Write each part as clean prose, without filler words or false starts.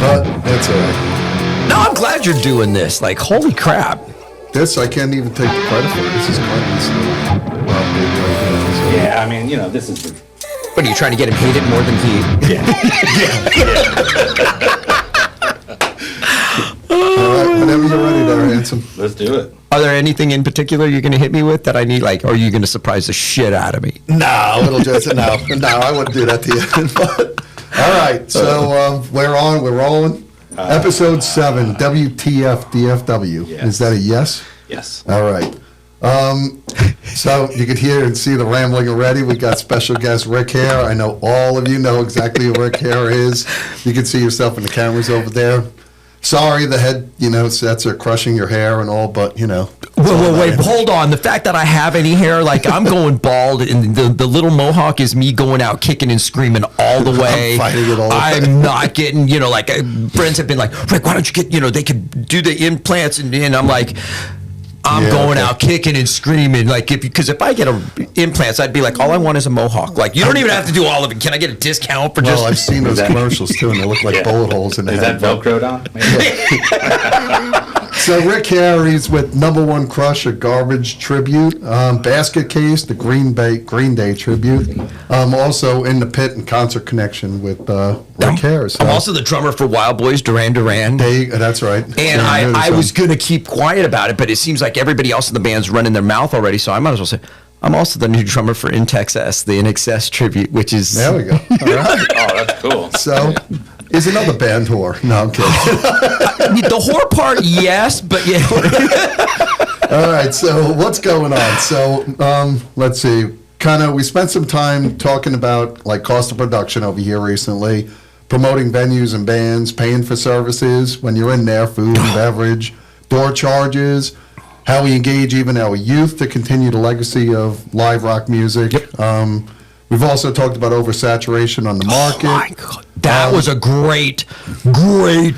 But that's all right. No, I'm glad you're doing this. Like, holy crap. This, I can't even take the credit for. This is Clinton's. Well, big right here, so. Yeah, I mean, you know, this is... What, are you trying to get him hated more than he... All right, whenever you're ready there, handsome. Let's do it. Are there anything in particular you're going to hit me with that I need, like, or are you going to surprise the shit out of me? No, it'll just, no, I wouldn't do that to you. But, all right, so we're rolling. Episode 7, WTF-DFW. Yes. Is that a yes? Yes. All right. So you could hear and see the rambling already. We got special guest Ric Hare. I know all of you know exactly who Ric Hare is. You can see yourself in the cameras over there. Sorry, the head, sets are crushing your hair and all, but, Wait, hold on. The fact that I have any hair, like, I'm going bald, and the little mohawk is me going out kicking and screaming all the way. I'm fighting it all the way. I'm not getting, friends have been like, Rick, why don't you get, they could do the implants, and I'm like... I'm going out kicking and screaming, like, because if I get implants, I'd be like, all I want is a mohawk. Like, you don't even have to do all of it. Can I get a discount for just... Well, I've seen those commercials, too, and they look like bullet holes in the head. Is that Velcroed on? So Ric Hare, he's with Number One Crush, a garbage tribute. Basket Case, the Green Day tribute. Also in the Pit and Concert Connection with Ric Hare. So. I'm also the drummer for Wild Boys, Duran Duran. That's right. And I was going to keep quiet about it, but it seems like everybody else in the band's running their mouth already, so I might as well say, I'm also the new drummer for In Texas, the INXS tribute, which is... There we go. All right. Oh, that's cool. So, is another band whore. No, I'm kidding. The whore part, yes, but yeah. All right, so what's going on? So, let's see. We spent some time talking about, like, cost of production over here recently, promoting venues and bands, paying for services when you're in there, food and beverage, door charges, how we engage even our youth to continue the legacy of live rock music. Yep. We've also talked about oversaturation on the market. Oh my God. That was a great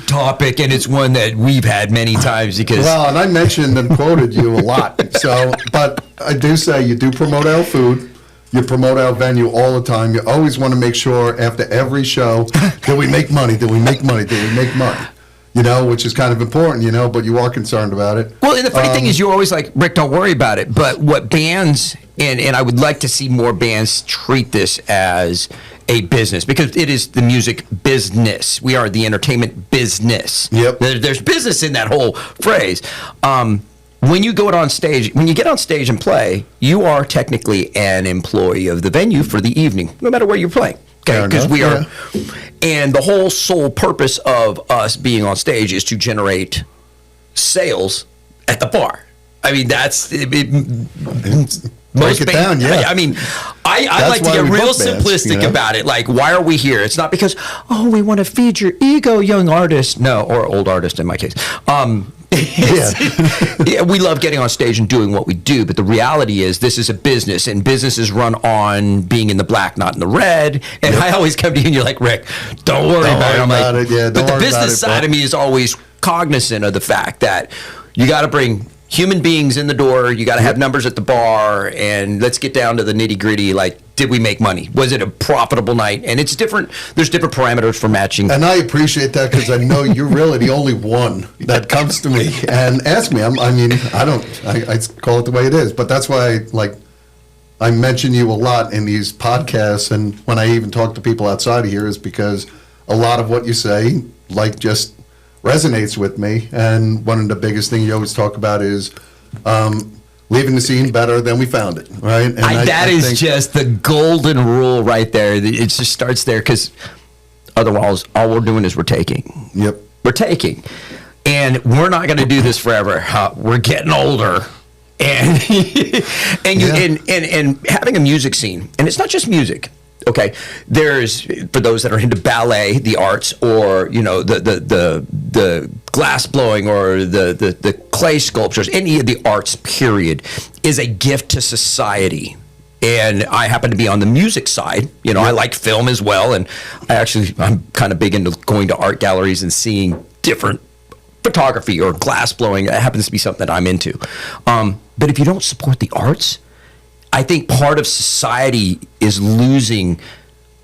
topic, and it's one that we've had many times because... Well, and I mentioned and quoted you a lot. So, but I do say you do promote our food. You promote our venue all the time. You always want to make sure after every show, do we make money? Do we make money? Do we make money? Which is kind of important, but you are concerned about it. Well, and the funny thing is you're always like, Rick, don't worry about it. But what bands, and I would like to see more bands treat this as a business, because it is the music business. We are the entertainment business. Yep. There's business in that whole phrase. When you get on stage and play, you are technically an employee of the venue for the evening, no matter where you're playing. Okay, because we are, and the whole sole purpose of us being on stage is to generate sales at the bar. I mean, that's break it down. Yeah, I mean, I like to get real simplistic about it. Like, why are we here? It's not because we want to feed your ego, young artist. No, or old artist in my case. Yeah, we love getting on stage and doing what we do, but the reality is this is a business, and businesses run on being in the black, not in the red. And I always come to you and you're like, Rick, don't worry about it. I'm like, but the business side of me is always cognizant of the fact that you got to bring human beings in the door, you got to have numbers at the bar, and let's get down to the nitty gritty. Like, did we make money? Was it a profitable night? And it's different. There's different parameters for matching. And I appreciate that, because I know you're really the only one that comes to me and asks me. I call it the way it is, but that's why I mention you a lot in these podcasts, and when I even talk to people outside of here, is because a lot of what you say, just resonates with me. And one of the biggest things you always talk about is leaving the scene better than we found it, right? And that is just the golden rule right there. It just starts there, because otherwise all we're doing is we're taking. Yep. We're taking. And we're not going to do this forever. We're getting older. And and having a music scene, and it's not just music. Okay, there's, for those that are into ballet, the arts, or the glass blowing, or the clay sculptures, any of the arts, period, is a gift to society. And I happen to be on the music side. I like film as well, and I'm kind of big into going to art galleries and seeing different photography or glass blowing. That happens to be something that I'm into. But if you don't support the arts, I think part of society is losing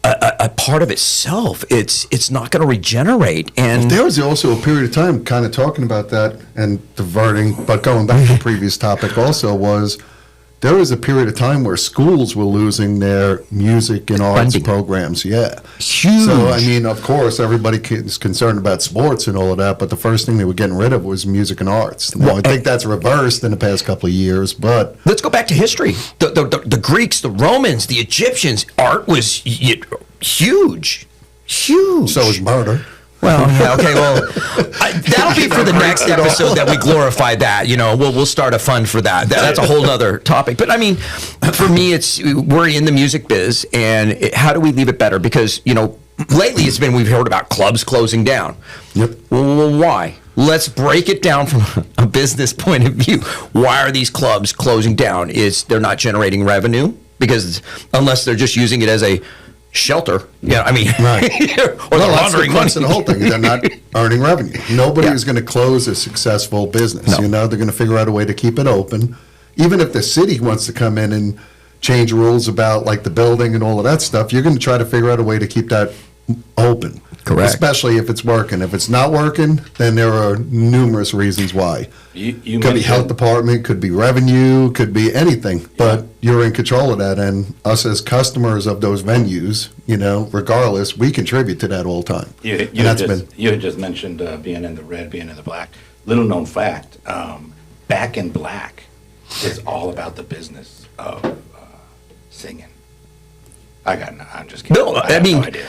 a part of itself. It's not going to regenerate. And There was also a period of time, kind of talking about that and diverting, but going back to the previous topic also was, there was a period of time where schools were losing their music and arts Funding. programs. Yeah. Huge. So, I mean, of course, everybody is concerned about sports and all of that, but the first thing they were getting rid of was music and arts. Now, I think that's reversed in the past couple of years, but let's go back to history. The Greeks, the Romans, the Egyptians, art was huge. Huge. so is murder. Well, yeah, okay, well, that'll be for the next episode that we glorify that. We'll start a fund for that. That's a whole other topic. But I mean, for me, we're in the music biz, and how do we leave it better? Because, lately we've heard about clubs closing down. Yep. Well, why? Let's break it down from a business point of view. Why are these clubs closing down? They're not generating revenue? Because unless they're just using it as a shelter, I mean, Right. or Well, they're that's the laundering crux money. of the whole thing. They're not earning revenue. Nobody Yeah. is going to close a successful business. No. They're going to figure out a way to keep it open. Even if the city wants to come in and change rules about like the building and all of that stuff, you're going to try to figure out a way to keep that open. Correct. Especially if it's working. If it's not working, then there are numerous reasons why. You Could be mentioned- health department, could be revenue, could be anything, but you're in control of that. And us as customers of those venues, regardless, we contribute to that all the time. You And that's had just mentioned being in the red, being in the black. Little known fact, Back in Black is all about the business of singing. I'm just kidding. No, I have mean- no idea.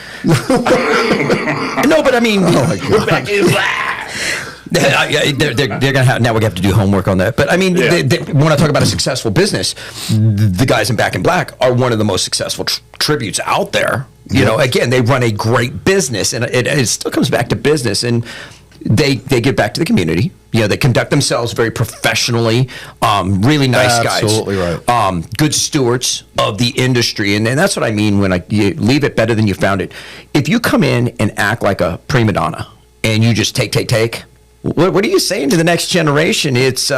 No, but I mean, Oh my God. Back in Black. they're gonna have, now we have to do homework on that. But I mean, Yeah. when I talk about a successful business, the guys in Back in Black are one of the most successful tributes out there. Again, they run a great business, and it still comes back to business, and they give back to the community. They conduct themselves very professionally. Really nice guys. Absolutely right. Good stewards of the industry, and that's what I mean when you leave it better than you found it. If you come in and act like a prima donna and you just take, what are you saying to the next generation? It's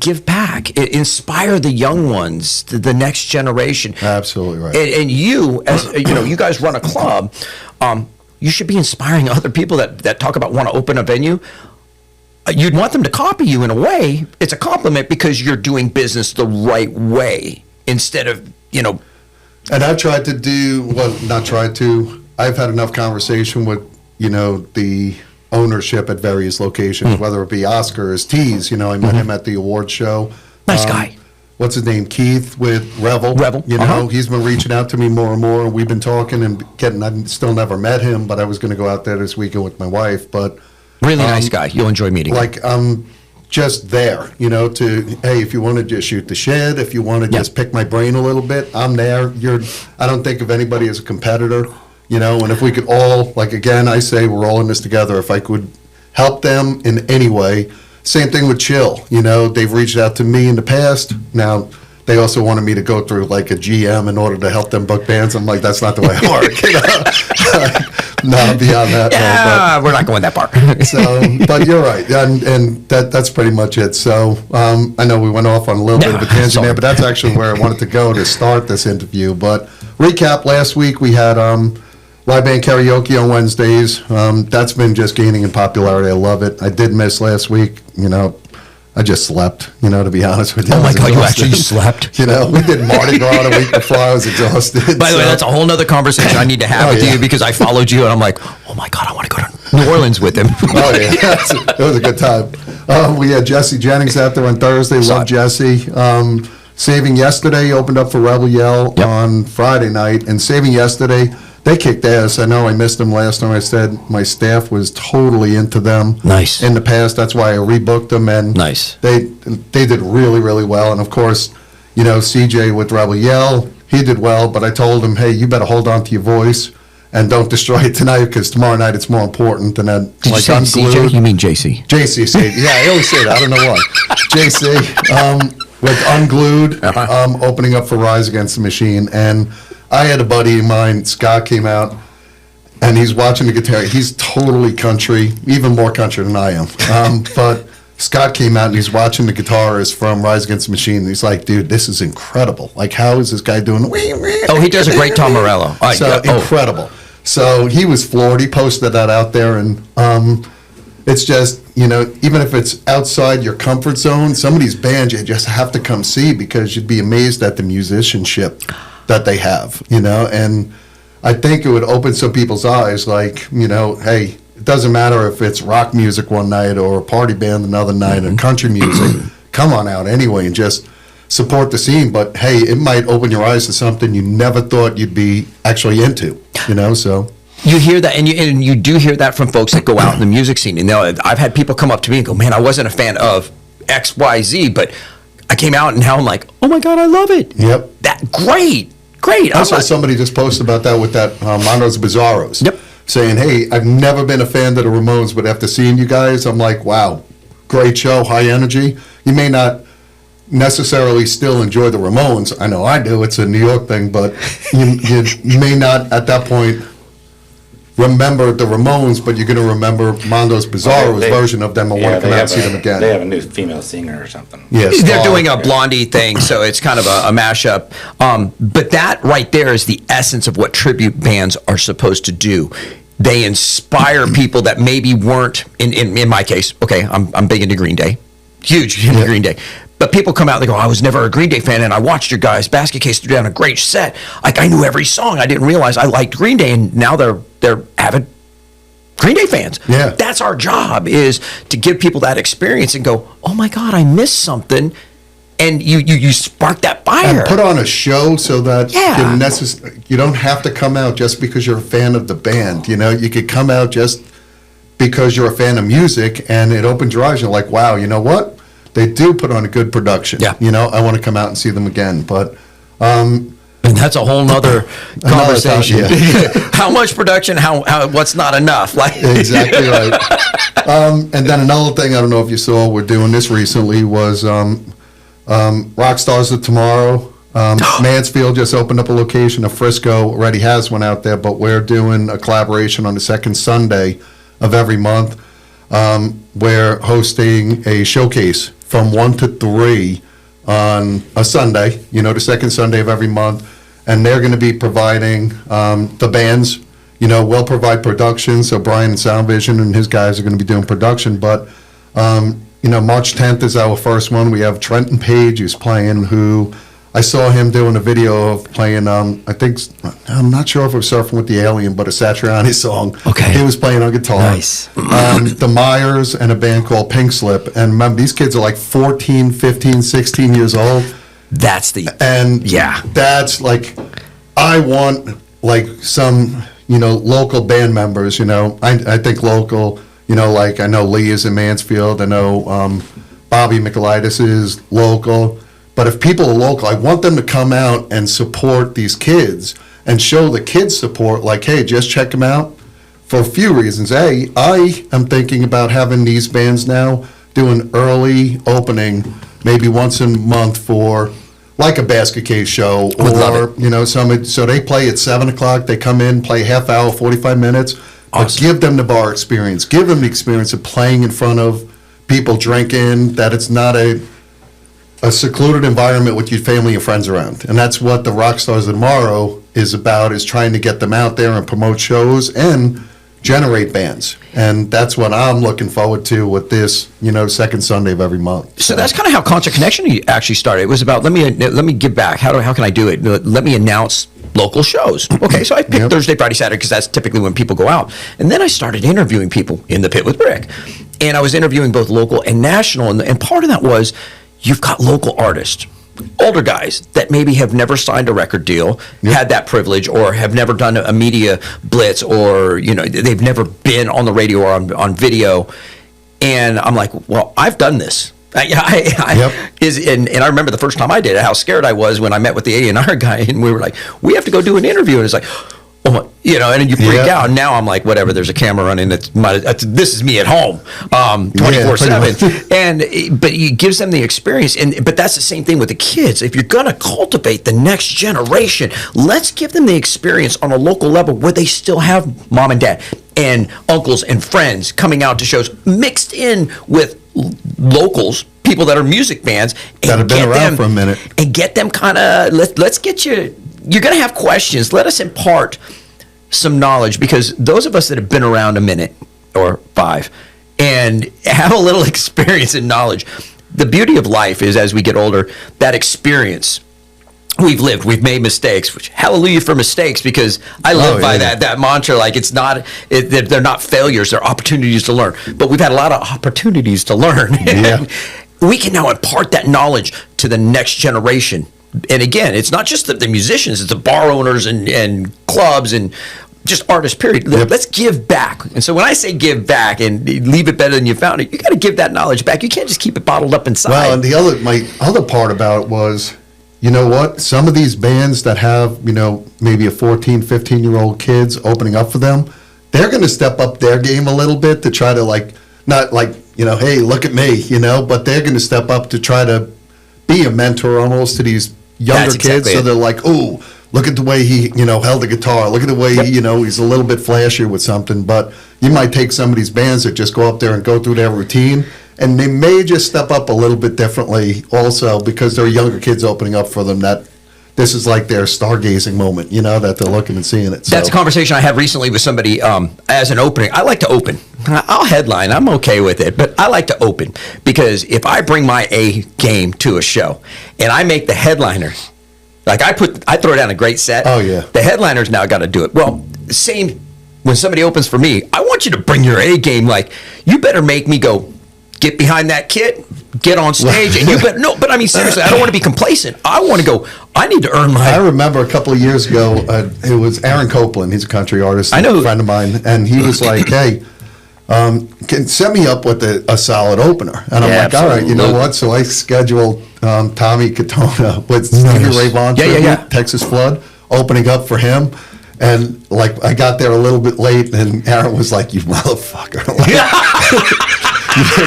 give back, inspire the young ones, the next generation. Absolutely right. And you, as you guys run a club. You should be inspiring other people that talk about want to open a venue. You'd want them to copy you in a way. It's a compliment because you're doing business the right way instead of, And I've tried to I've had enough conversation with, the ownership at various locations, whether it be Oscars, Tees, I met him at the award show. Nice guy. What's his name? Keith with Revel. Revel, He's been reaching out to me more and more. We've been talking and I've still never met him, but I was going to go out there this weekend with my wife. But really nice guy. You'll enjoy meeting him. like, I'm just there, hey, if you want to just shoot the shit, if you want to just pick my brain a little bit, I'm there. I don't think of anybody as a competitor, and if we could all, like, again, I say we're all in this together. If I could help them in any way. Same thing with Chill. They've reached out to me in the past. Now, they also wanted me to go through like a GM in order to help them book bands. I'm like, that's not the way I work. No, beyond that. Yeah, we're not going that far. But you're right, and that's pretty much it. So I know we went off on a little bit of a tangent sorry. there, but that's actually where I wanted to go to start this interview. But recap: last week we had live band karaoke on Wednesdays. That's been just gaining in popularity. I love it. I did miss last week. I just slept, to be honest with you. Oh I my was God, you exhausted. actually slept? We did Mardi Gras the week before. I was exhausted. By the way, so- that's a whole nother conversation I need to have Oh, with yeah. you because I followed you and I'm like, oh my God, I want to go to New Orleans with him. Oh, yeah. It was a good time. We had Jesse Jennings out there on Thursday. Saw Love it. Jesse. Saving Yesterday opened up for Rebel Yell Yep. on Friday night. And Saving Yesterday, they kicked ass. I know I missed them last time. I said my staff was totally into them. Nice. In the past, that's why I rebooked them. And Nice. they did really, really well. And, of course, CJ with Rebel Yell, he did well. But I told him, hey, you better hold on to your voice and don't destroy it tonight because tomorrow night it's more important than that. Did you say CJ? You mean JC? JC said, yeah, I always say that. I don't know why. JC with Unglued, opening up for Rise Against the Machine. And I had a buddy of mine, Scott, came out, and he's watching the guitar. He's totally country, even more country than I am. But Scott came out and he's watching the guitarist from Rise Against the Machine. And he's like, dude, this is incredible. Like, how is this guy doing? Oh, he does a great Tom Morello. So incredible. So he was floored. He posted that out there, and it's just, even if it's outside your comfort zone, some of these bands you just have to come see because you'd be amazed at the musicianship that they have, and I think it would open some people's eyes, like, hey, it doesn't matter if it's rock music one night or a party band another night or country music. Come on out anyway and just support the scene. But hey, it might open your eyes to something you never thought you'd be actually into, so. You hear that, and you do hear that from folks that go out in the music scene. And I've had people come up to me and go, man, I wasn't a fan of X, Y, Z, but I came out and now I'm like, oh my God, I love it. Yep. Great. I saw somebody just post about that with that Mondo's Bizarros. Yep. Saying, hey, I've never been a fan of the Ramones, but after seeing you guys, I'm like, wow, great show, high energy. You may not necessarily still enjoy the Ramones. I know I do. It's a New York thing, but you may not at that point remember the Ramones, but you're going to remember Mondo's Bizarro's version of them and want to come out and see them again. They have a new female singer or something. Yes, they're doing a Blondie thing, so it's kind of a mashup. But that right there is the essence of what tribute bands are supposed to do. They inspire people that maybe weren't, in my case, okay, I'm big into Green Day, huge into Green Day. But people come out and they go, I was never a Green Day fan, and I watched your guys' Basket Case do down a great set. Like, I knew every song. I didn't realize I liked Green Day, and now they're avid Green Day fans. Yeah. That's our job, is to give people that experience and go, oh my God, I missed something. And you spark that fire. And put on a show so that Yeah. you don't have to come out just because you're a fan of the band. You could come out just because you're a fan of music, and it opens your eyes. You're like, wow, you know what? They do put on a good production. Yeah. I want to come out and see them again. But and that's a whole nother conversation. Yeah. How much production? How what's not enough? Like Exactly right. And then another thing, I don't know if you saw, we're doing this recently, was Rock Stars of Tomorrow. Mansfield just opened up a location. Frisco already has one out there, but we're doing a collaboration on the second Sunday of every month. We're hosting a showcase from 1 to 3 on a Sunday, the second Sunday of every month, and they're going to be providing the bands. We'll provide production, so Brian and Sound Vision and his guys are going to be doing production, but March 10th is our first one. We have Trenton Page who's playing, who I saw him doing a video of playing, I'm not sure if it was Surfing with the Alien, but a Satriani song. Okay. He was playing on guitar. Nice. The Myers and a band called Pink Slip. And remember, these kids are like 14, 15, 16 years old. that's That's like, I want like some, local band members, I think local, like I know Lee is in Mansfield. I know Bobby Michaelitis is local. But if people are local, I want them to come out and support these kids and show the kids support, like, hey, just check them out for a few reasons. A, I am thinking about having these bands now do an early opening, maybe once a month for like a basket case show, or, so they play at 7 o'clock, they come in, play half hour, 45 minutes, but Awesome. give them the bar experience, give them the experience of playing in front of people drinking, that it's not a secluded environment with your family and friends around. And that's what the Rock Stars of Tomorrow is about, is trying to get them out there and promote shows and generate bands. And that's what I'm looking forward to with this, second Sunday of every month. So that's kind of how Concert Connection actually started. It was about, let me give back. How can I do it? Let me announce local shows. Okay, so I picked Yep. Thursday, Friday, Saturday, because that's typically when people go out. And then I started interviewing people in the pit with Rick. And I was interviewing both local and national. And part of that was, you've got local artists, older guys that maybe have never signed a record deal, had that privilege, or have never done a media blitz, or they've never been on the radio or on video. And I'm like, well, I've done this. And I remember the first time I did it, how scared I was when I met with the A&R guy, and we were like, we have to go do an interview, and it's like, oh my, and then you freak out. And now I'm like, whatever, there's a camera running. This is me at home, 24/7. But it gives them the experience. But that's the same thing with the kids. If you're gonna cultivate the next generation, let's give them the experience on a local level where they still have mom and dad and uncles and friends coming out to shows, mixed in with locals, people that are music bands, and That have been get around them for a minute. and get them kind of let's get you. You're going to have questions. Let us impart some knowledge, because those of us that have been around a minute or 5 and have a little experience and knowledge, the beauty of life is, as we get older, that experience. We've lived, we've made mistakes, which hallelujah for mistakes, because I live by that mantra. Like, it's not, they're not failures, they're opportunities to learn. But we've had a lot of opportunities to learn. Yeah. We can now impart that knowledge to the next generation. And again, it's not just the musicians, it's the bar owners and clubs and just artists, period. Yep. Let's give back. And so when I say give back and leave it better than you found it, you got to give that knowledge back. You can't just keep it bottled up inside. Well, and my other part about it was, you know what? Some of these bands that have, maybe a 14, 15-year-old kids opening up for them, they're going to step up their game a little bit to try to, not hey, look at me, but they're going to step up to try to be a mentor almost to these younger That's kids. exactly So it. they're like, oh, look at the way he, held the guitar. Look at the way he, he's a little bit flashier with something. But you might take some of these bands that just go up there and go through their routine, and they may just step up a little bit differently also, because there are younger kids opening up for them that this is like their stargazing moment, that they're looking and seeing it. So. That's a conversation I had recently with somebody as an opening. I like to open. I'll headline. I'm okay with it, but I like to open, because if I bring my A game to a show and I make the headliner, like I throw down a great set. Oh, yeah. The headliner's now got to do it. Well, same when somebody opens for me. I want you to bring your A game. Like, you better make me go, get behind that kit, get on stage, and you better, no, but I mean, seriously, I don't want to be complacent. I want to go, I need to earn my. I remember a couple of years ago, it was Aaron Copeland. He's a country artist, I know. a friend of mine, and he was like, hey, can set me up with a solid opener. And I'm Yeah, like, all right, you know absolutely. what? So I scheduled Tommy Katona with Stevie Ray Vaughan Yeah, tribute, yeah. Texas Flood, opening up for him. And I got there a little bit late, and Aaron was like, you motherfucker.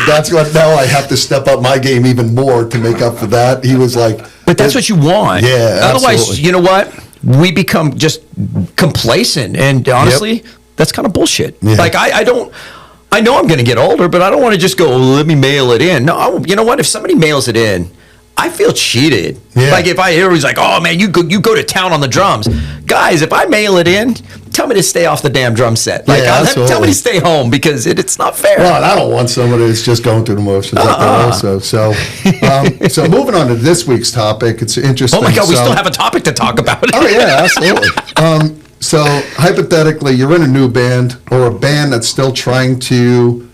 That's what, now I have to step up my game even more to make up for that. He was like, But that's what you want. Yeah, Otherwise, absolutely. you know what? We become just complacent, and honestly, that's kind of bullshit. Yeah. Like I know I'm going to get older, but I don't want to just go, let me mail it in. No, you know what? If somebody mails it in, I feel cheated. Yeah. Like if I hear he's like, oh man, you go to town on the drums, guys. If I mail it in, tell me to stay off the damn drum set. Like Yeah, tell me absolutely. to stay home, because it's not fair. well, I don't want somebody that's just going through the motions up there also. So, so moving on to this week's topic, it's interesting. Oh my God, we So- still have a topic to talk about. Oh yeah, absolutely. So hypothetically, you're in a new band or a band that's still trying to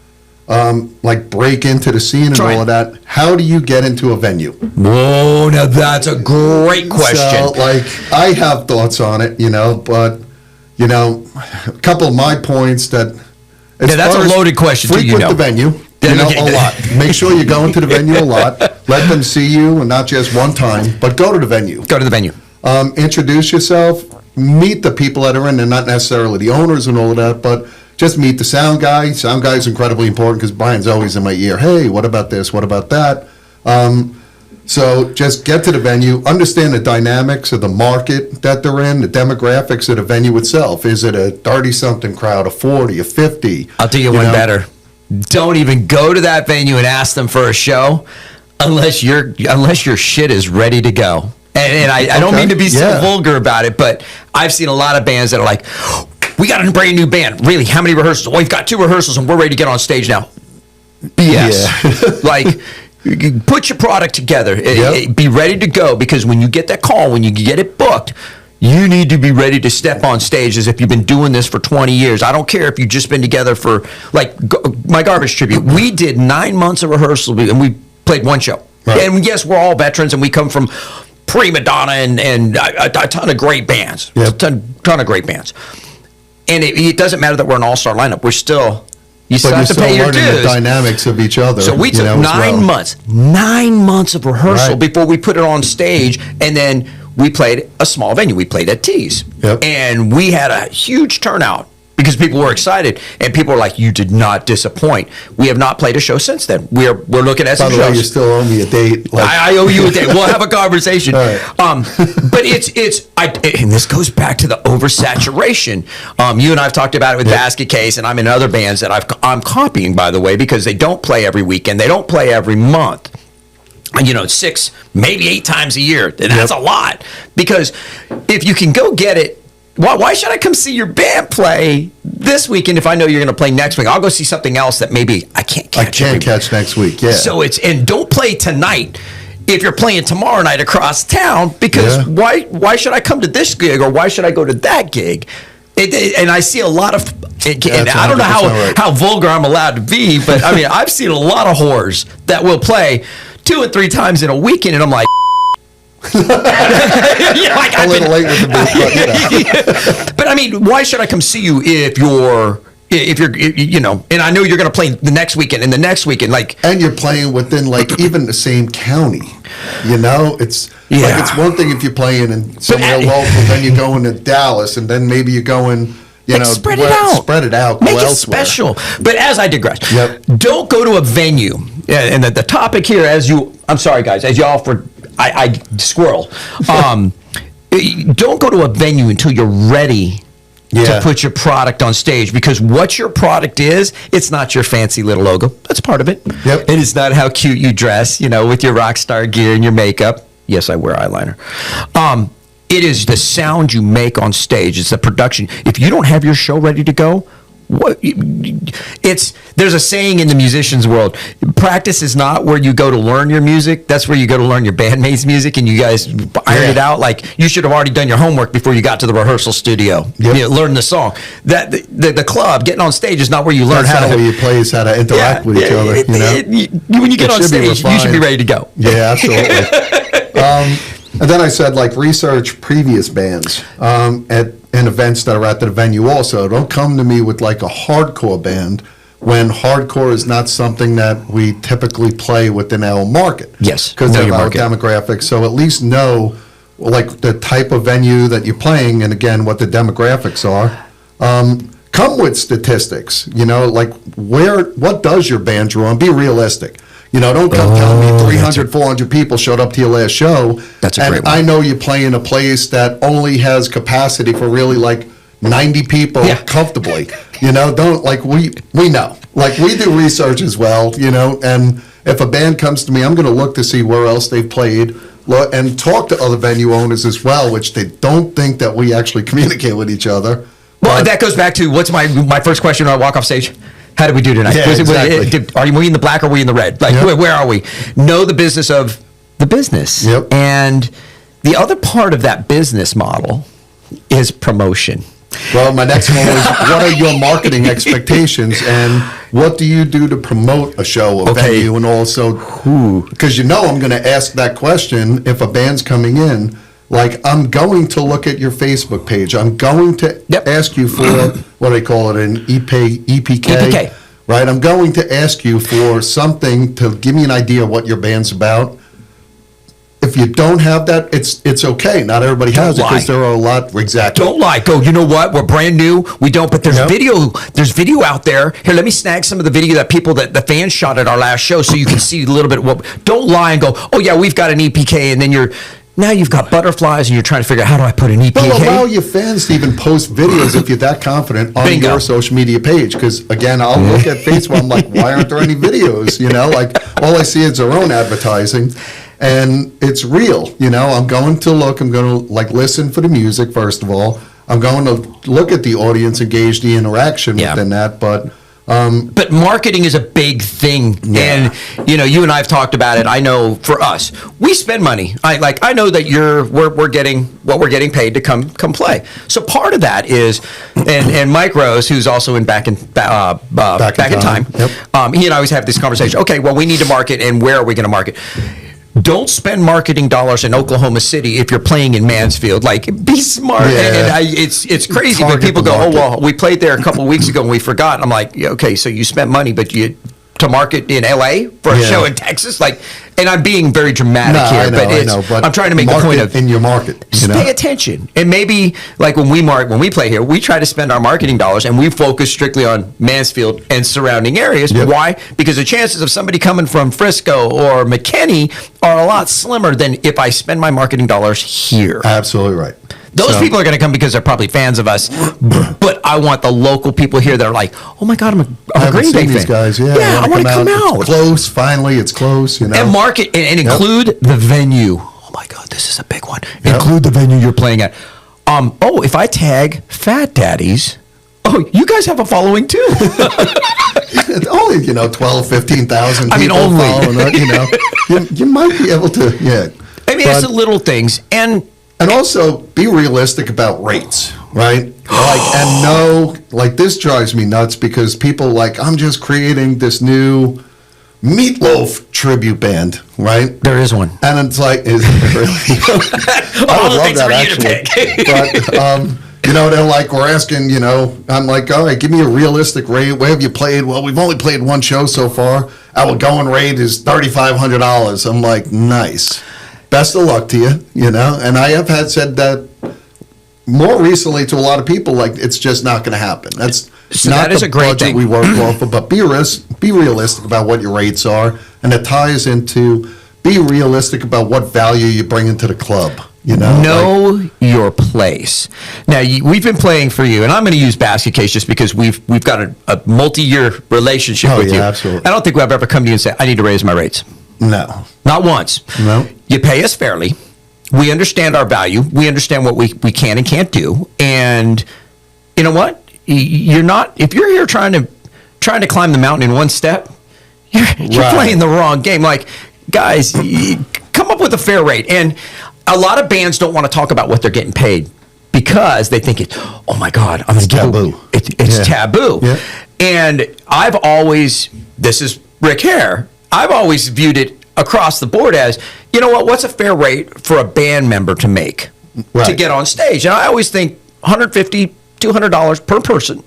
break into the scene and Trying. all of that. How do you get into a venue? Whoa, now that's a great question. So, I have thoughts on it, but a couple of my points that. as Yeah, that's far a as loaded question, too, Frequent the venue, Yeah, a lot. Make sure you go into the venue a lot. Let them see you, and not just one time, but go to the venue. Go to the venue. Introduce yourself, meet the people that are in there, not necessarily the owners and all of that, but just meet the sound guy. Sound guy is incredibly important, because Brian's always in my ear. Hey, what about this? What about that? So just get to the venue, understand the dynamics of the market that they're in, the demographics of the venue itself. Is it a 30-something crowd, a 40, a 50? I'll do you one better. Don't even go to that venue and ask them for a show unless your shit is ready to go. And I don't Okay. mean to be so Yeah. vulgar about it, but I've seen a lot of bands that are like, we got a brand new band. Really, how many rehearsals? Oh, we've got 2 rehearsals and we're ready to get on stage now. BS. Like, you put your product together. Yep. Be ready to go, because when you get that call, when you get it booked, you need to be ready to step on stage as if you've been doing this for 20 years. I don't care if you've just been together for, my Garbage tribute. We did 9 months of rehearsal, and we played one show. Right. And yes, we're all veterans, and we come from Prima Donna and a ton of great bands. Yep. A ton of great bands. And it doesn't matter that we're an all-star lineup. We're still, you still But you're have to still pay your learning the dues. dynamics of each other. So we took as 9 well. months of rehearsal Right. before we put it on stage, and then we played a small venue. We played at T's, Yep. and we had a huge turnout. because people were excited, and people were like, "You did not disappoint." We have not played a show since then. We're looking at By some the way, shows. you still owe me a date. Like, I owe you a date. We'll have a conversation. All right. But and this goes back to the oversaturation. You and I have talked about it with Basket Case, and I'm in other bands that I'm copying, by the way, because they don't play every weekend. They don't play every month. And, 6, maybe 8 times a year. And that's a lot. Because if you can go get it, why should I come see your band play this weekend if I know you're going to play next week? I'll go see something else that maybe I can't catch. catch next week, yeah. So and don't play tonight if you're playing tomorrow night across town, because why should I come to this gig, or why should I go to that gig? And I see a lot of, and I don't know how vulgar I'm allowed to be, but I mean, I've seen a lot of whores that will play 2 and 3 times in a weekend, and I'm like, a little late with the boot, but I mean, why should I come see you if you're, and I know you're going to play the next weekend and the next weekend, like, and you're playing within like even the same county. It's like, it's one thing if you're playing in somewhere local, then you're going to Dallas, and then maybe you're going, spread it out. Spread it out. Make go it elsewhere. special. But as I digress, don't go to a venue. And the topic here, I'm sorry guys, as y'all I squirrel. Don't go to a venue until you're ready to put your product on stage, because what your product is, it's not your fancy little logo. That's part of it. Yep. It is not how cute you dress, with your rock star gear and your makeup. Yes, I wear eyeliner. It is the sound you make on stage. It's the production. If you don't have your show ready to go, there's a saying in the musicians world: practice is not where you go to learn your music. That's where you go to learn your bandmates' music, and you guys iron it out. Like, you should have already done your homework before you got to the rehearsal studio. Learn the song. That the club, getting on stage, is not where you learn how to play, how to interact with each other. When you get on stage, you should be ready to go. Yeah, absolutely. And then I said, like, research previous bands and events that are at the venue also. Don't come to me with like a hardcore band when hardcore is not something that we typically play within our market. Yes, because of our demographics. So at least know, like, the type of venue that you're playing, and again, what the demographics are. Come with statistics, like what does your band draw, and be realistic. Don't come tell me 300, 400 people showed up to your last show. That's a great one. I know you play in a place that only has capacity for really like 90 people comfortably. Don't, like, we know. Like, we do research as well, and if a band comes to me, I'm going to look to see where else they've played and talk to other venue owners as well, which they don't think that we actually communicate with each other. Well, that goes back to what's my first question when I walk off stage. How did we do tonight? Yeah, exactly. Are we in the black or are we in the red? Like, where are we? Know the business of the business. Yep. And the other part of that business model is promotion. Well, my next one was, what are your marketing expectations, and what do you do to promote a show, a venue, and also who? Because I'm going to ask that question if a band's coming in. Like, I'm going to look at your Facebook page. I'm going to ask you for, what do they call it, an EPK? Right? I'm going to ask you for something to give me an idea of what your band's about. If you don't have that, it's okay. Not everybody has it, because there are a lot. Exactly. Don't lie. Go, you know what? We're brand new. We don't, but there's video. There's video out there. Here, let me snag some of the video that the fans shot at our last show, so you can see a little bit of what. Don't lie and go, oh yeah, we've got an EPK, and then now you've got butterflies, and you're trying to figure out, how do I put an EPK? Well, allow your fans to even post videos if you're that confident on your social media page. Because, again, I'll look at Facebook, I'm like, why aren't there any videos? Like, all I see is their own advertising. And it's real, I'm going to look, I'm going to, like, listen for the music, first of all. I'm going to look at the audience, engage the interaction within that, but marketing is a big thing, and you and I have talked about it. I know for us, we spend money. I know that we're getting paid to come play. So part of that is, and Mike Rose, who's also in back in time. He and I always have this conversation. Okay, well, we need to market, and where are we going to market? Don't spend marketing dollars in Oklahoma City if you're playing in Mansfield. Like, be smart. Yeah. And it's crazy when people go, oh, well, we played there a couple of weeks ago and we forgot. And I'm like, okay, so you spent money, but to market in LA for a show in Texas? Like, and I'm being very dramatic here, I know, but I'm trying to make the point of in your market. just pay attention. And maybe like when we play here, we try to spend our marketing dollars and we focus strictly on Mansfield and surrounding areas. Yep. Why? Because the chances of somebody coming from Frisco or McKinney are a lot slimmer than if I spend my marketing dollars here. Absolutely right. Those So- people are going to come because they're probably fans of us, but I want the local people here that are like, oh my God, I'm I a haven't Green Bay seen fan. these guys. Yeah, I want to come out. It's close. Finally, it's close. You know, And market and include the venue. Oh my God, this is a big one. Yep. Include the venue you're playing at. If I tag Fat Daddies, you guys have a following too. only 12, 15,000 people. I mean, only. following it, you might be able to. Yeah. I mean, it's the little things, and also be realistic about rates, right? And know, this drives me nuts because people I'm just creating this new Meatloaf tribute band, right? there is one. And it's like, is it really? I would love that actually. But, they're like, we're asking, I'm like, all right, give me a realistic rate. Where have you played? Well, we've only played one show so far. Our going rate is $3,500. I'm like, nice. Best of luck to you, And I have said that more recently to a lot of people, it's just not going to happen. That's So not that is the a great budget thing. we work off of, but be realistic about what your rates are, and it ties into be realistic about what value you bring into the club. Know your place. Now, we've been playing for you, and I'm going to use Basket Case just because we've got a multi-year relationship with you. Absolutely. I don't think we've ever come to you and said, I need to raise my rates. No. Not once. No. You pay us fairly. We understand our value. We understand what we can and can't do. And you know what? You're not, if you're here trying to climb the mountain in one step, you're Right. playing the wrong game. Guys, come up with a fair rate. And a lot of bands don't want to talk about what they're getting paid because they think oh my God, I'm going to taboo. It's taboo. Yeah. And I've always, this is Ric Hare, I've always viewed it across the board as, what's a fair rate for a band member to make to Right. get on stage? And I always think $150, $200 per person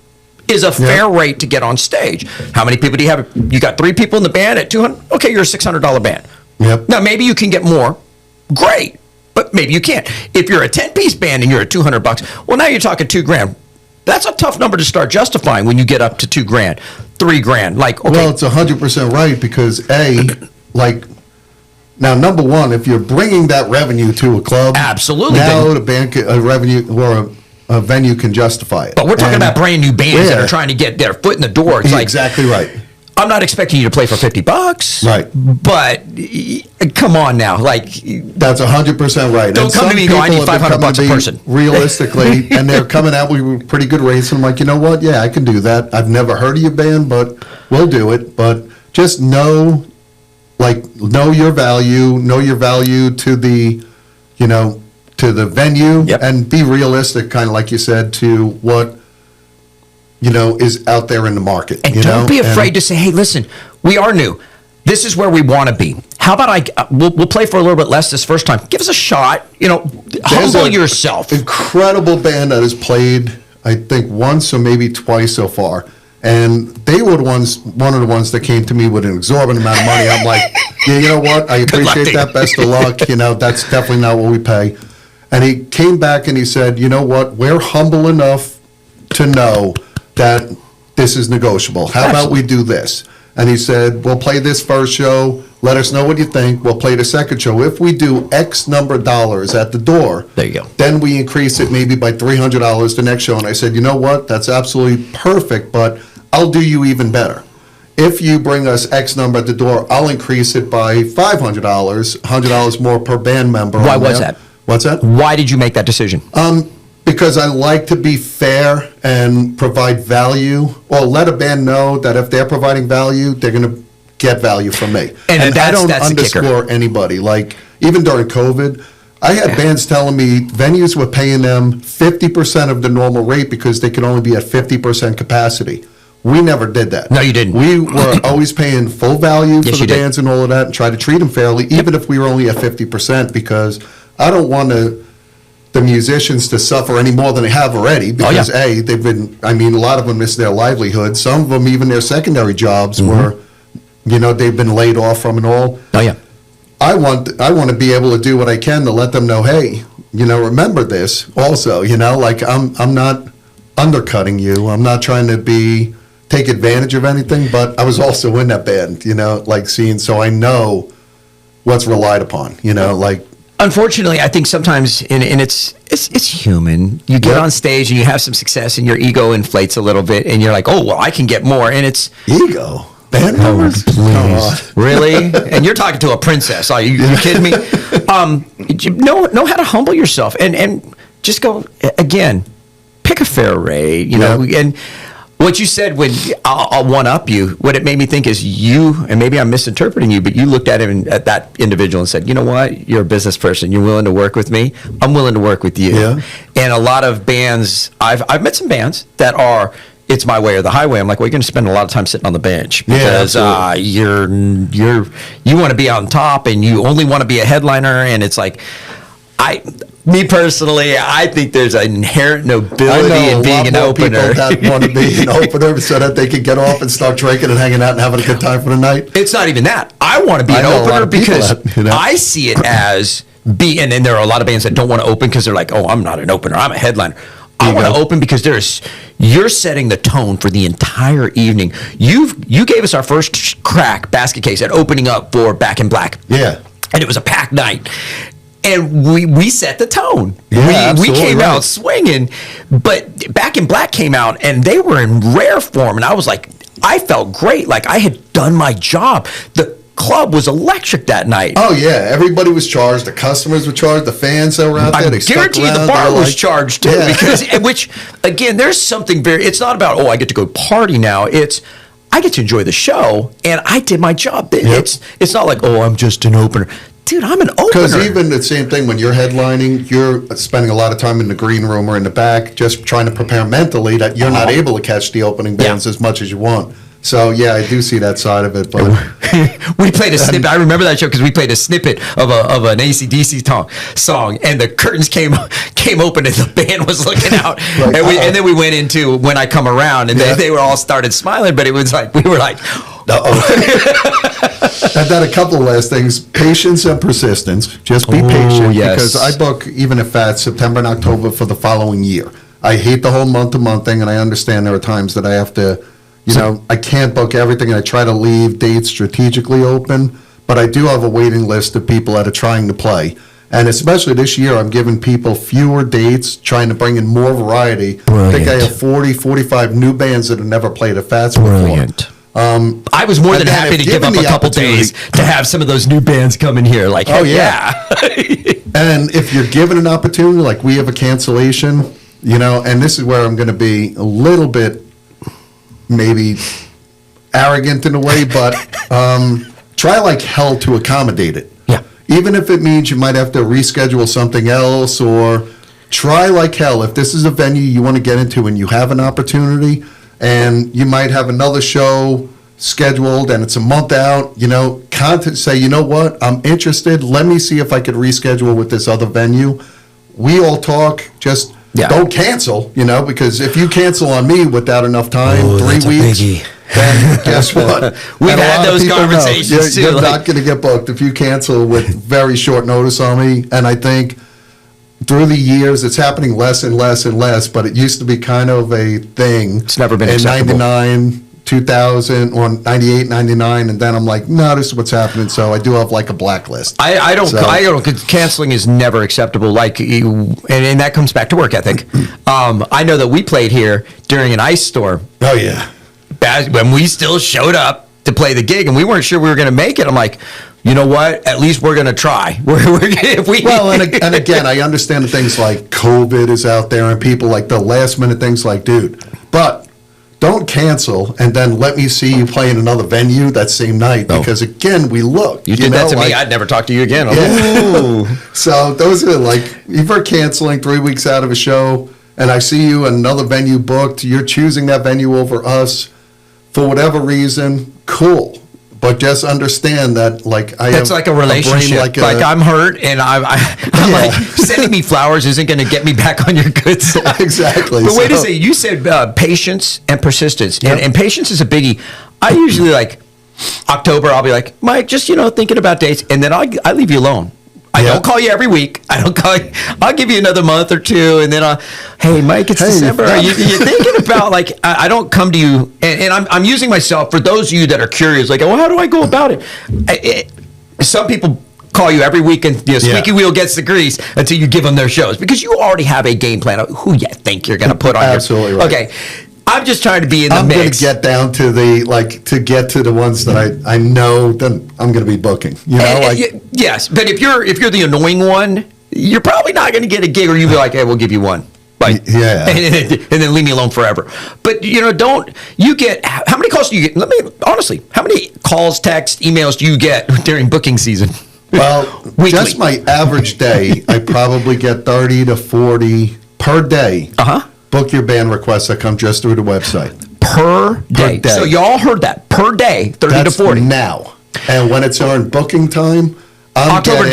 is a fair rate to get on stage. How many people do you have? You got 3 people in the band at $200? Okay, you're a $600 band. Yep. Now, maybe you can get more. Great. But maybe you can't. If you're a 10-piece band and you're at $200, well, now you're talking $2,000. That's a tough number to start justifying when you get up to $2,000, $3,000. Well, it's 100% right because now, number one, if you're bringing that revenue to a club, Absolutely. now the band, revenue or a venue can justify it. But we're talking about brand new bands that Yeah. are trying to get their foot in the door. It's exactly right. I'm not expecting you to play for $50, Right. But come on now, That's 100% right. Don't come to me and go, I need $500 a person. Realistically, and they're coming out with pretty good rates. And I'm like, you know what? Yeah, I can do that. I've never heard of your band, but we'll do it. But just know your value to the, to the venue, Yep. and be realistic, kind of like you said, to what, is out there in the market. And don't be afraid to say, hey, listen, we are new. This is where we want to be. How about we'll play for a little bit less this first time. Give us a shot. Humble yourself. Incredible band that has played, I think, once or maybe twice so far. And they were one of the ones that came to me with an exorbitant amount of money. I'm like, yeah, you know what? I luck to appreciate you. that. Best of luck. That's definitely not what we pay. And he came back and he said, you know what? We're humble enough to know that this is negotiable. How about we do this? And he said, we'll play this first show. Let us know what you think. We'll play the second show. If we do X number of dollars at the door, There you go. then we increase it maybe by $300 the next show. And I said, you know what? That's absolutely perfect, but I'll do you even better. If you bring us X number at the door, I'll increase it by $500, $100 more per band member. Why on was there. that? What's that? Why did you make that decision? Because I like to be fair and provide value, or let a band know that if they're providing value, they're going to get value from me. And I don't that's the kicker. underscore anybody. Even during COVID, I had bands telling me venues were paying them 50% of the normal rate because they could only be at 50% capacity. We never did that. No, you didn't. We were always paying full value for Yes, the you did. bands and all of that, and try to treat them fairly, even if we were only at 50%, because I don't want the musicians to suffer any more than they have already, because they've been, a lot of them miss their livelihood. Some of them, even their secondary jobs were, they've been laid off from and all. Oh, yeah. I want to be able to do what I can to let them know, hey, remember this also, like I'm not undercutting you. I'm not trying to take advantage of anything, but I was also in that band, like seeing, so I know what's relied upon, like. Unfortunately, I think sometimes, and it's human. You get on stage and you have some success, and your ego inflates a little bit, and you're like, "Oh, well, I can get more." And it's ego, band members, please, really? And you're talking to a princess? Are you kidding me? Know how to humble yourself, and just go again. Pick a fair rate, and. What you said when I'll one up you, what it made me think is you, and maybe I'm misinterpreting you, but you looked at him, at that individual, and said, "You know what? You're a business person. You're willing to work with me. I'm willing to work with you." Yeah. And a lot of bands, I've met some bands that are, it's my way or the highway. I'm like, well, you're going to spend a lot of time sitting on the bench because you want to be on top, and you only want to be a headliner, and it's like, me personally, I think there's an inherent nobility in being an opener. People that want to be an opener so that they can get off and start drinking and hanging out and having a good time for the night. It's not even that. I want to be an opener because I see it as and then there are a lot of bands that don't want to open because they're like, oh, I'm not an opener, I'm a headliner. I want to open because you're setting the tone for the entire evening. You gave us our first crack basket case at opening up for Back in Black. Yeah. And it was a packed night. And we set the tone. Yeah, we came out swinging, but Back in Black came out and they were in rare form. And I was like, I felt great. Like I had done my job. The club was electric that night. Oh yeah, everybody was charged. The customers were charged. The fans that were out there, I guarantee you the bar was charged too. Yeah. Because which again, there's something it's not about, oh, I get to go party now. It's I get to enjoy the show and I did my job. It's not like, oh, I'm just an opener. Dude, I'm an opener. Because even the same thing when you're headlining, you're spending a lot of time in the green room or in the back, just trying to prepare mentally that you're not able to catch the opening bands as much as you want. So yeah, I do see that side of it. But we played a snippet. I remember that show because we played a snippet of an AC/DC song, and the curtains came open, and the band was looking out, like, and then we went into When I Come Around, and they were all started smiling, but it was like we were like, I've got a couple of last things. Patience and persistence. Just be patient. Yes. Because I book, even if that's September and October for the following year. I hate the whole month-to-month thing, and I understand there are times that I have to, I can't book everything, and I try to leave dates strategically open, but I do have a waiting list of people that are trying to play. And especially this year, I'm giving people fewer dates, trying to bring in more variety. Brilliant. I think I have 40, 45 new bands that have never played at Fats brilliant. before. I was more than happy to give up a couple days to have some of those new bands come in here. Like, oh yeah. And if you're given an opportunity, like we have a cancellation, and this is where I'm going to be a little bit maybe arrogant in a way, but try like hell to accommodate it. Yeah. Even if it means you might have to reschedule something else, or try like hell. If this is a venue you want to get into and you have an opportunity, and you might have another show scheduled and it's a month out, say, you know what, I'm interested. Let me see if I could reschedule with this other venue. We all talk, just don't cancel, because if you cancel on me without enough time, 3 weeks, then guess what? We've had those conversations too. You're not going to get booked if you cancel with very short notice on me. And I think through the years, it's happening less and less and less, but it used to be kind of a thing. It's never been in acceptable. 99, 2000, or 98, 99, and then I'm like, no, this is what's happening. So I do have like a blacklist. I don't. Canceling is never acceptable. Like, and that comes back to work ethic. I know that we played here during an ice storm. Oh yeah. When we still showed up to play the gig, and we weren't sure we were going to make it. I'm like, you know what? At least we're going to try. And again, I understand the things like COVID is out there and people like the last minute things like, dude, but don't cancel and then let me see you play in another venue that same night. Because again, we look. You did that to me, I'd never talk to you again. Yeah. So those are like, if you're canceling 3 weeks out of a show and I see you in another venue booked, you're choosing that venue over us for whatever reason, cool. But just understand that, like, it's like a relationship. Like I'm hurt, and I'm like, sending me flowers isn't going to get me back on your good side. Exactly. But wait a second, you said patience and persistence, and patience is a biggie. I usually October, I'll be like, Mike, just, thinking about dates. And then I leave you alone. I don't call you every week. I don't call you. I'll give you another month or two, and then hey, Mike, it's December. Are you thinking about, like, I don't come to you, and I'm using myself for those of you that are curious, like, well, how do I go about it? Some people call you every week, and squeaky wheel gets the grease until you give them their shows, because you already have a game plan of who you think you're going to put on Absolutely right. Okay. I'm just trying to be in the mix. I'm going to get down to the ones that I know that I'm going to be booking. Yes, but if you're the annoying one, you're probably not going to get a gig, or you'll be like, hey, we'll give you one. Like, yeah. And then leave me alone forever. But, you get, how many calls do you get? Honestly, how many calls, texts, emails do you get during booking season? Well, just my average day, I probably get 30 to 40 per day. Book your band requests that come just through the website. Per day. So you all heard that. Per day, 30 to 40. Now. And when it's on booking time, October,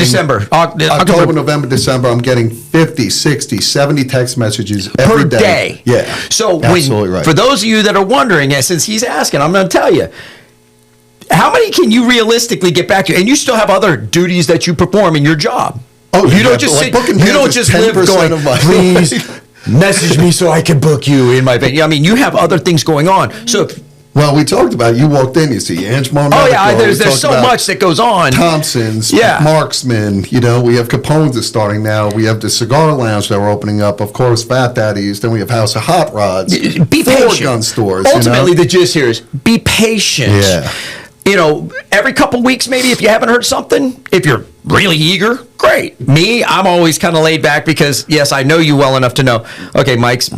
November, December, I'm getting 50, 60, 70 text messages every per day. Yeah. So absolutely right. For those of you that are wondering, since he's asking, I'm going to tell you, how many can you realistically get back to? And you still have other duties that you perform in your job. Oh, you don't just sit, you don't just live going, please message me so I can book you in my venue. I mean, you have other things going on. So, well, we talked about it. You walked in, you see Angemar Medical. Oh, yeah, there's so much that goes on. Thompson's, Marksman, we have Capone's is starting now. We have the Cigar Lounge that we're opening up. Of course, Fat Daddy's. Then we have House of Hot Rods. Be patient. Gun stores. Ultimately, the gist here is be patient. Yeah. Every couple weeks, maybe, if you haven't heard something, if you're really eager, great. Me, I'm always kind of laid back because, yes, I know you well enough to know, okay, Mike's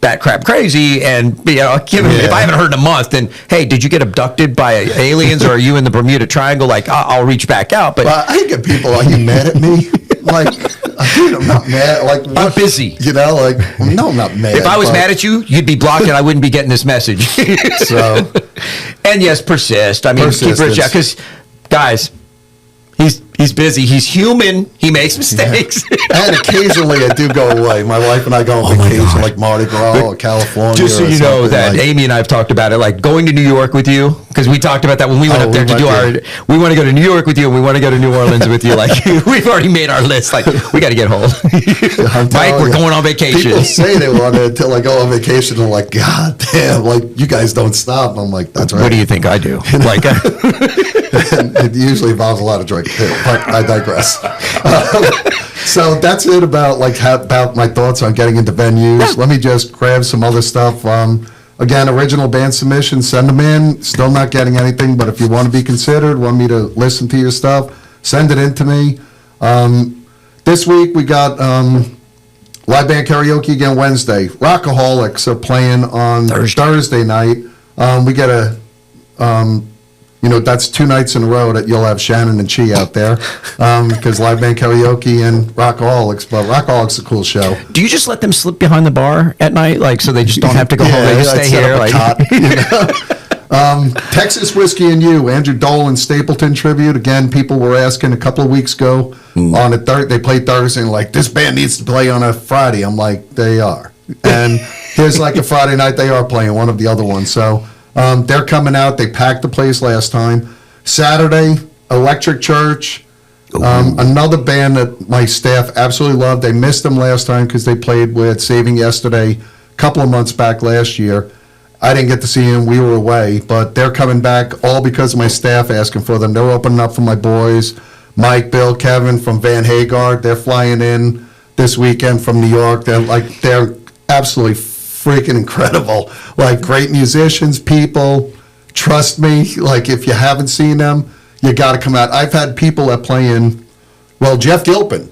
bat crap crazy, and, if I haven't heard in a month, then, hey, did you get abducted by aliens, or are you in the Bermuda Triangle? Like, I'll reach back out. But well, I get people, are you mad at me? Like, dude, I'm not mad. Like, what? I'm busy. No, I'm not mad. If I was mad at you, you'd be blocked, and I wouldn't be getting this message. So, and yes, persist. I mean, keep Rich out, because, guys, he's busy. He's human. He makes mistakes. Yeah. And occasionally I do go away. My wife and I go on vacation, like Mardi Gras or California. Just so you know that Amy and I have talked about it, like going to New York with you, because we talked about that when we went up there to do we want to go to New York with you, and we want to go to New Orleans with you. Like, we've already made our list. Like, we got to get home. Mike, we're going on vacation. People say they want to until I go on vacation. I'm like, God damn, like, you guys don't stop. I'm like, that's right. What do you think I do? Like, it usually involves a lot of drinking too, but I digress. So that's it about about my thoughts on getting into venues. Yeah. Let me just grab some other stuff. Again, original band submissions, send them in. Still not getting anything, but if you want to be considered, want me to listen to your stuff, send it in to me. This week we got live band karaoke again Wednesday. Rockaholics are playing on Thursday night. We get a that's 2 nights in a row that you'll have Shannon and Chi out there, because live band karaoke and Rockaholics. But Rockaholics is a cool show. Do you just let them slip behind the bar at night, like, so they just don't have to go home? They just stay here, like. Texas Whiskey and You, Andrew Dolan Stapleton tribute. Again, people were asking a couple of weeks ago on they played Thursday, and like, this band needs to play on a Friday. I'm like, they are. And here's like a Friday night they are playing one of the other ones. So they're coming out. They packed the place last time. Saturday, Electric Church. Another band that my staff absolutely loved. They missed them last time because they played with Saving Yesterday a couple of months back last year. I didn't get to see them. We were away. But they're coming back all because of my staff asking for them. They're opening up for my boys, Mike, Bill, Kevin from Van Hagar. They're flying in this weekend from New York. They're absolutely freaking incredible. Like, great musicians, people. Trust me, like, if you haven't seen them, you got to come out. I've had people that play in, Jeff Gilpin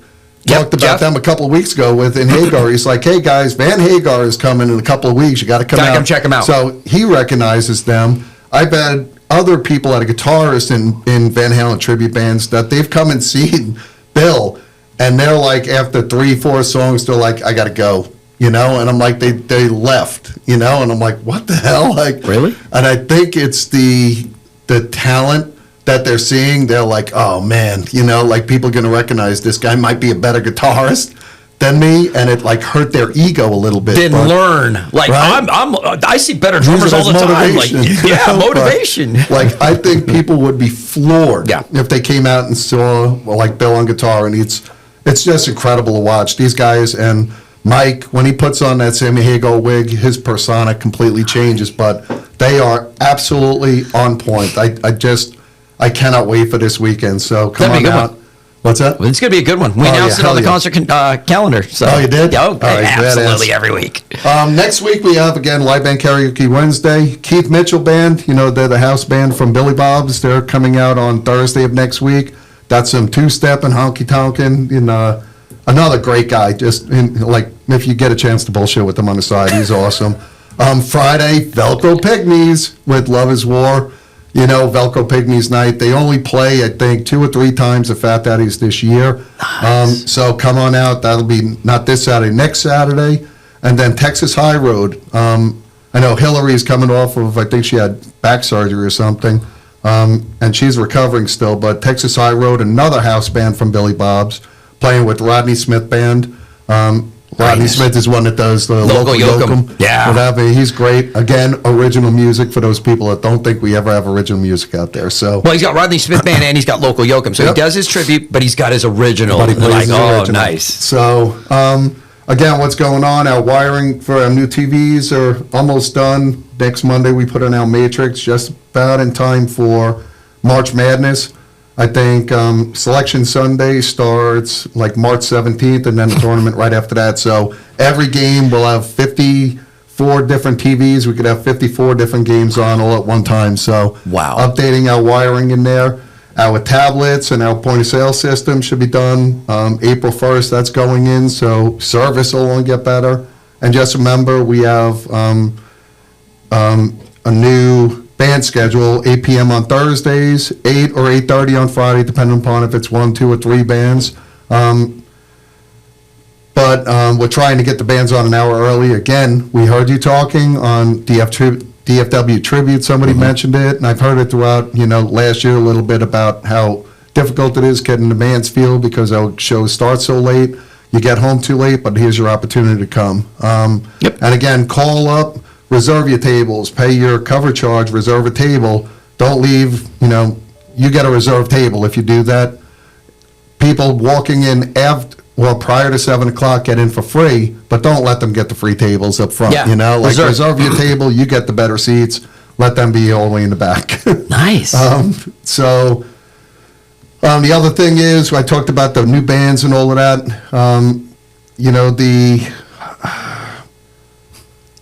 talked about them a couple of weeks ago in Hagar. He's like, hey guys, Van Hagar is coming in a couple of weeks. You got to come out. Come check them out. So he recognizes them. I've had other people, at a guitarist in Van Halen tribute bands, that they've come and seen Bill, and they're like, after 3-4 songs, they're like, I got to go. And I'm like, they left, and I'm like, what the hell? Like, really? And I think it's the talent that they're seeing. They're like, oh man, like, people are going to recognize this guy might be a better guitarist than me, and it like hurt their ego a little bit. Then but- learn. Like Right? I see better Use drummers it all as the time. Like, motivation, you yeah, know? But, motivation. like, I think people would be floored Yeah. if they came out and saw, well, like, Bill on guitar, and it's just incredible to watch. These guys, and Mike, when he puts on that Sammy Hagar wig, his persona completely changes, but they are absolutely on point. I cannot wait for this weekend, so come That'd be on a good out. one. What's that? Well, it's going to be a good one. We Oh, announced yeah, it on the hell concert calendar. So. Oh, you did? Yeah, All right, absolutely badass. every week. Next week we have, again, Live Band Karaoke Wednesday. Keith Mitchell Band, they're the house band from Billy Bob's. They're coming out on Thursday of next week. That's some two-step and honky-tonkin'. Another great guy. If you get a chance to bullshit with him on the side, he's awesome. Friday, Velcro Pygmies with Love is War. Velcro Pygmies night. They only play, I think, 2 or 3 times at Fat Daddy's this year. Nice. So come on out. That'll be not this Saturday, next Saturday. And then Texas High Road. I know Hillary's coming off of, I think she had back surgery or something. And she's recovering still. But Texas High Road, another house band from Billy Bob's, playing with Rodney Smith Band. Rodney Nice. Smith is one that does the Local local Yokum. yokum. Yeah. Whatever. He's great. Again, original music for those people that don't think we ever have original music out there. So Well, he's got Rodney Smith Band and he's got Local Yokum. So Yep. he does his tribute, but he's got his original. But he plays Like, his oh, original. nice. So, again, what's going on? Our wiring for our new TVs are almost done. Next Monday, we put in our matrix just about in time for March Madness. I think Selection Sunday starts like March 17th, and then the tournament right after that. So every game will have 54 different TVs. We could have 54 different games on all at one time. So Wow. updating our wiring in there. Our tablets and our point-of-sale system should be done April 1st. That's going in, so service will only get better. And just remember, we have a new band schedule, 8 p.m. on Thursdays, 8 or 8:30 on Friday, depending upon if it's 1, 2, or 3 bands. But we're trying to get the bands on an hour early. Again, we heard you talking on DFW Tribute. Somebody mentioned it, and I've heard it throughout, last year a little bit about how difficult it is getting to Mansfield because our shows start so late. You get home too late, but here's your opportunity to come. Yep. And again, call up, reserve your tables, pay your cover charge, reserve a table. Don't leave, you get a reserved table if you do that. People walking in prior to 7 o'clock get in for free, but don't let them get the free tables up front, Yeah, reserve your table, you get the better seats, let them be all the way in the back. Nice. The other thing is, I talked about the new bands and all of that. The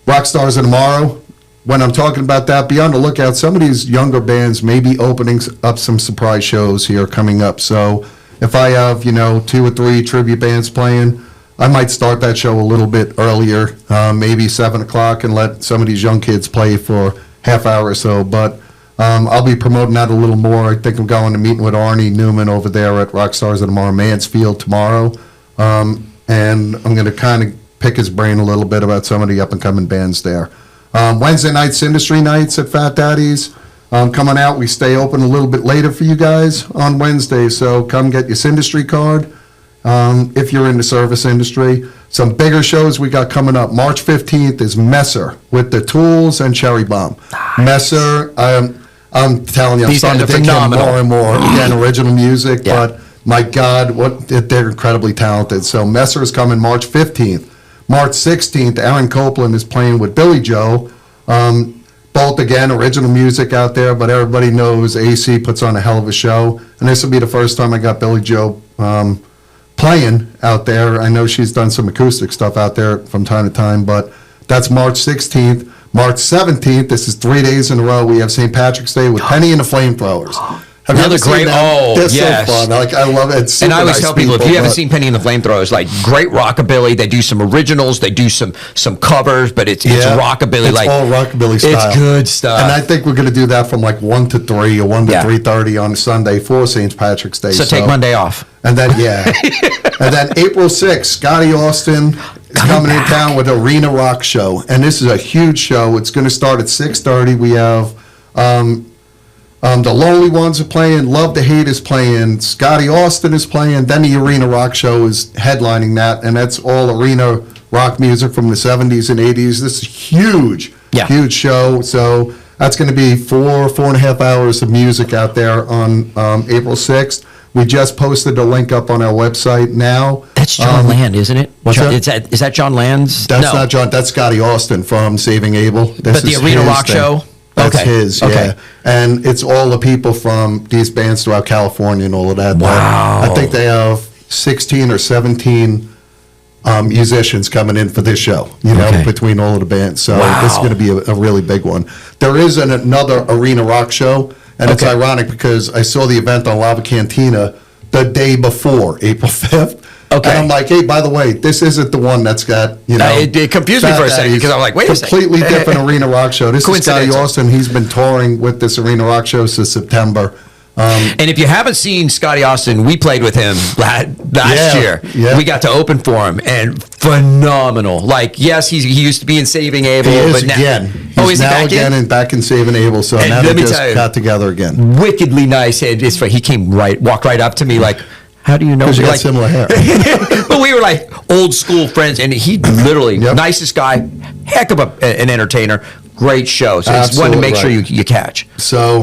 Rock Stars of Tomorrow. When I'm talking about that, be on the lookout. Some of these younger bands may be opening up some surprise shows here coming up. So if I have, 2 or 3 tribute bands playing, I might start that show a little bit earlier, maybe 7 o'clock, and let some of these young kids play for half hour or so. But I'll be promoting that a little more. I think I'm going to meeting with Arnie Newman over there at Rock Stars of Tomorrow, Mansfield tomorrow. And I'm going to kind of pick his brain a little bit about some of the up-and-coming bands there. Wednesday nights, Industry Nights at Fat Daddy's. Coming out, we stay open a little bit later for you guys on Wednesday, so come get your Industry card if you're in the service industry. Some bigger shows we got coming up. March 15th is Messer with the Tools and Cherry Bomb. Nice. Messer, I'm telling you, I'm These starting to guys are dig in phenomenal. more and more. Again, original music, Yeah. but my God, they're incredibly talented. So Messer is coming March 15th. March 16th, Aaron Copeland is playing with Billy Joe. Both, again, original music out there, but everybody knows AC puts on a hell of a show. And this will be the first time I got Billy Joe playing out there. I know she's done some acoustic stuff out there from time to time, but that's March 16th. March 17th, this is 3 days in a row, we have St. Patrick's Day with Penny and the Flamethrowers. Have you Another ever seen great- them? oh, They're yes. so fun. I love it. It's And I super always nice tell people, if you haven't but- seen Penny and the Flamethrowers, like great rockabilly. They do some originals, they do some covers, but it's rockabilly. It's like all rockabilly style. It's good stuff. And I think we're going to do that from like 1 to 3 or 1 to Yeah. 3:30 on Sunday for St. Patrick's Day. so take Monday off. And then, and then April 6th, Scotty Austin is coming in town with Arena Rock Show. And this is a huge show. It's going to start at 6:30. We have The Lonely Ones are playing. Love to Hate is playing. Scotty Austin is playing. Then the Arena Rock Show is headlining that, and that's all arena rock music from the 70s and 80s. This is huge, huge show. So that's going to be 4.5 hours of music out there on April 6th. We just posted the link up on our website now. That's John Land, isn't it? What's that? Is that John Land's? That's not John. That's Scotty Austin from Saving Abel. But the Arena Rock Show? That's his, yeah. And it's all the people from these bands throughout California and all of that. Wow. I think they have 16 or 17 musicians coming in for this show, between all of the bands. So this is going to be a really big one. There is another Arena Rock Show, and it's ironic because I saw the event on Lava Cantina the day before, April 5th. Okay. And I'm like, hey, by the way, this isn't the one that's got, it confused me for a second because I'm like, wait a second. Completely different Arena Rock Show. This is Scotty Austin. He's been touring with this Arena Rock Show since September. And if you haven't seen Scotty Austin, we played with him last year. Yeah. We got to open for him, and phenomenal. Like, yes, he used to be in Saving Abel. He is but again. He's now back again in? And back in Saving Abel. So And now let they me just tell you, got together again. Wickedly nice. And he came walked right up to me like, how do you know? Because you got Like, similar hair. but we were like old school friends, and he literally nicest guy, heck of an entertainer, great show. So it's one to make sure you catch. So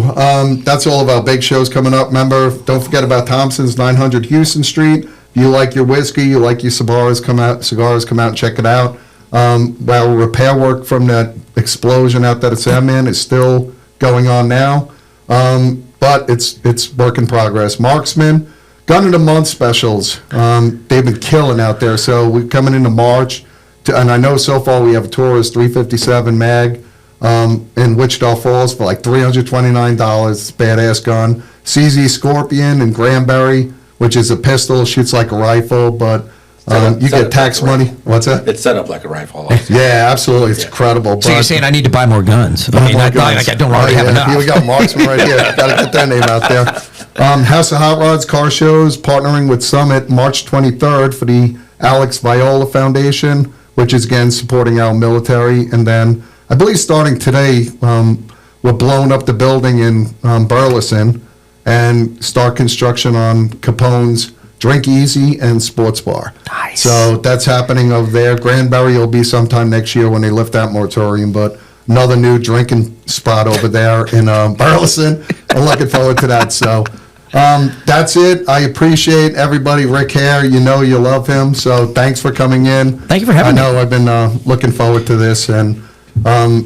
that's all of our big shows coming up. Remember, don't forget about Thompson's 900 Houston Street. If you like your whiskey, you like your cigars, come out and check it out. While repair work from that explosion out there at Sandman is still going on now, but it's work in progress. Marksman. Gun of the Month specials. They've been killing out there. So we're coming into March, and I know so far we have a Taurus 357 mag in Wichita Falls for like $329. It's a badass gun. CZ Scorpion in Granbury, which is a pistol, shoots like a rifle, but you get tax money. What's that? It's set up like a rifle. Yeah, absolutely. It's incredible. So you're saying I need to buy more guns? I mean, like I don't already have enough. Here we got Marksman right here. Got to get that name out there. House of Hot Rods Car Shows, partnering with Summit March 23rd for the Alex Viola Foundation, which is, again, supporting our military. And then, I believe starting today, we're blowing up the building in Burleson and start construction on Capone's Drink Easy and Sports Bar. Nice. So that's happening over there. Granbury will be sometime next year when they lift that moratorium, but another new drinking spot over there in Burleson. I'm looking forward to that. So that's it. I appreciate everybody. Ric Hare, you love him. So thanks for coming in. Thank you for having me. I know I've been looking forward to this, and I'll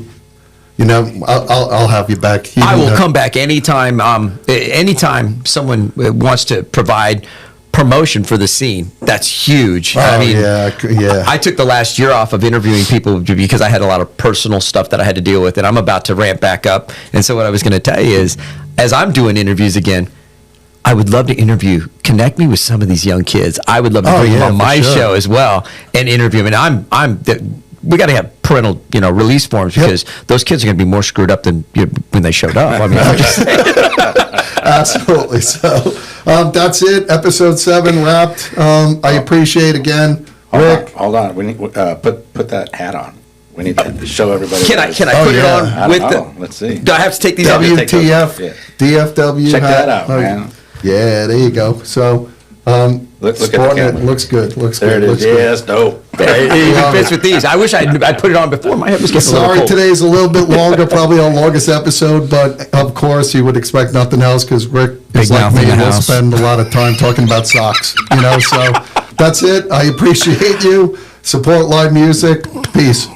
have you back. I will come back anytime. Anytime someone wants to provide promotion for the scene, that's huge. Oh, I mean, yeah. I took the last year off of interviewing people because I had a lot of personal stuff that I had to deal with, and I'm about to ramp back up. And so what I was going to tell you is, as I'm doing interviews again, I would love to connect me with some of these young kids. I would love to bring them on my show as well and interview them. And we got to have parental, release forms because those kids are going to be more screwed up than when they showed up. I mean, I'm just saying. Absolutely. So that's it. Episode 7 wrapped. I appreciate again. Rick. Hold on. We need put that hat on. We need to show everybody. Can I put it on I with don't know. the? Let's see. Do I have to take these WTF-DFW. Check that out, man. Yeah, there you go. So Look at the sporting it camera. looks good. Looks There good. it Looks is. good. Yes, dope. It fits with these. I wish I'd put it on before. My head was getting a little Sorry, cold. today's a little bit longer, probably our longest episode, but of course you would expect nothing else because Rick Big is like mouth me in the and we'll house. spend a lot of time talking about socks, So that's it. I appreciate you. Support live music. Peace.